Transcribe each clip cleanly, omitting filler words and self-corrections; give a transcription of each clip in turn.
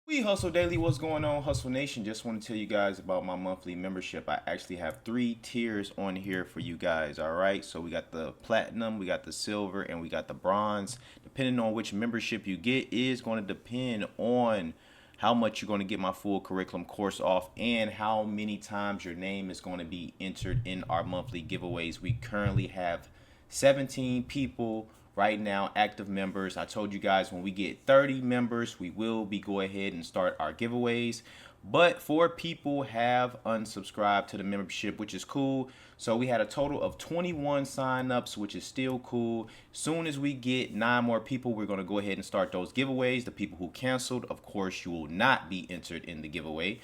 We Hustle Daily, what's going on, Hustle Nation? Just want to tell you guys about my monthly membership. I actually have 3 tiers on here for you guys, all right? So we got the platinum, we got the silver, and we got the bronze. Depending on which membership you get is going to depend on how much you're going to get my full curriculum course off and how many times your name is going to be entered in our monthly giveaways. We currently have 17 people right now, active members. I told you guys when we get 30 members, we will be go ahead and start our giveaways. But 4 people have unsubscribed to the membership, which is cool. So we had a total of 21 signups, which is still cool. Soon as we get 9 more people, we're going to go ahead and start those giveaways. The people who canceled, of course, you will not be entered in the giveaway.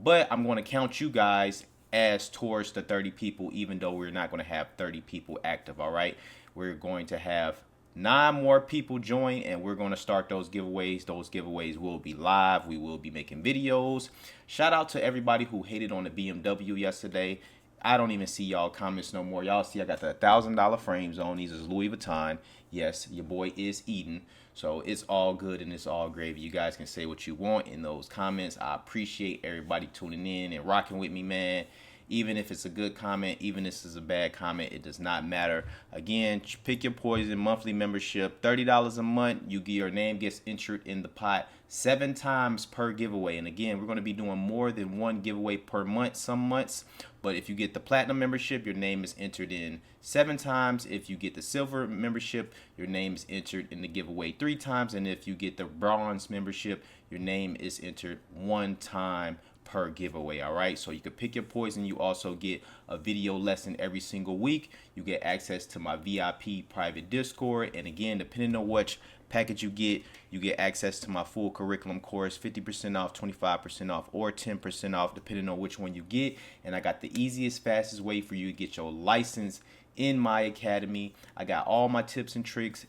But I'm going to count you guys as towards the 30 people, even though we're not going to have 30 people active, all right? We're going to have 9 more people join and we're going to start those giveaways. Those giveaways will be live. We will be making videos. Shout out to everybody who hated on the BMW yesterday. I don't even see y'all comments no more. Y'all see I got the $1,000 frames on. These is Louis Vuitton. Yes, your boy is eating. So it's all good and it's all gravy. You guys can say what you want in those comments. I appreciate everybody tuning in and rocking with me, man. Even if it's a good comment, even if it's a bad comment, it does not matter. Again, pick your poison. Monthly membership, $30 a month. Your name gets entered in the pot 7 times per giveaway. And again, we're going to be doing more than 1 giveaway per month some months. But if you get the platinum membership, your name is entered in 7 times. If you get the silver membership, your name is entered in the giveaway 3 times. And if you get the bronze membership, your name is entered 1 time per giveaway. All right, so you can pick your poison. You also get a video lesson every single week. You get access to my VIP private Discord, and again, depending on which package you get access to my full curriculum course, 50% off, 25% off, or 10% off, depending on which one you get. And I got the easiest, fastest way for you to get your license in my academy. I got all my tips and tricks,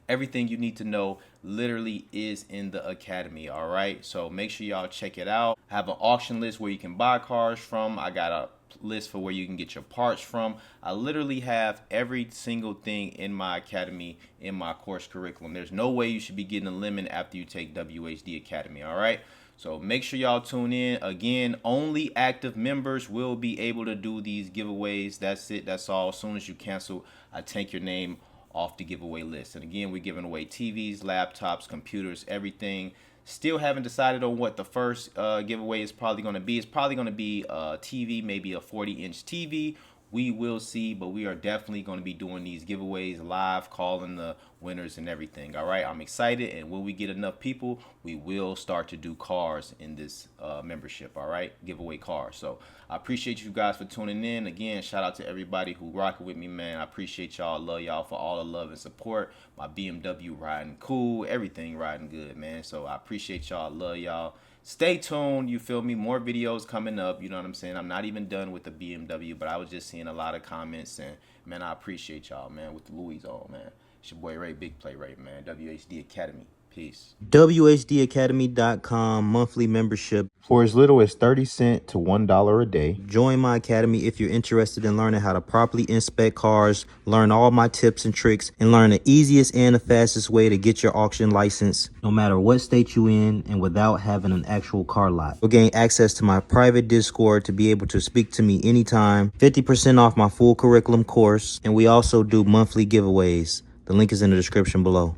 everything you need to know literally is in the academy. All right, so make sure y'all check it out. I have an auction list where you can buy cars from. I got a list for where you can get your parts from. I literally have every single thing in my academy in my course curriculum. There's no way you should be getting a lemon after you take WHD Academy. All right, so make sure y'all tune in. Again, only active members will be able to do these giveaways. That's it, that's all. As soon as you cancel, I take your name off the giveaway list. And again, we're giving away TVs, laptops, computers, everything. Still haven't decided on what the first giveaway is probably going to be. It's probably going to be a TV, maybe a 40-inch TV. We will see, but we are definitely going to be doing these giveaways live, calling the winners and everything. All right, I'm excited, and when we get enough people, we will start to do cars in this membership. All right, giveaway cars. So I appreciate you guys for tuning in. Again, shout out to everybody who rocking with me, man. I appreciate y'all. Love y'all for all the love and support. My BMW riding cool, everything riding good, man. So I appreciate y'all. Love y'all. Stay tuned, you feel me? More videos coming up, you know what I'm saying? I'm not even done with the BMW, but I was just seeing a lot of comments, and man, I appreciate y'all, man, with the Louis on, man. It's your boy Ray, Big Play Ray, man. WHD Academy. Peace. whdacademy.com monthly membership for as little as 30 cents to $1 a day. Join my academy if you're interested in learning how to properly inspect cars, learn all my tips and tricks, and learn the easiest and the fastest way to get your auction license, no matter what state you in and without having an actual car lot. You'll gain access to my private Discord to be able to speak to me anytime, 50% off my full curriculum course, and we also do monthly giveaways. The link is in the description below.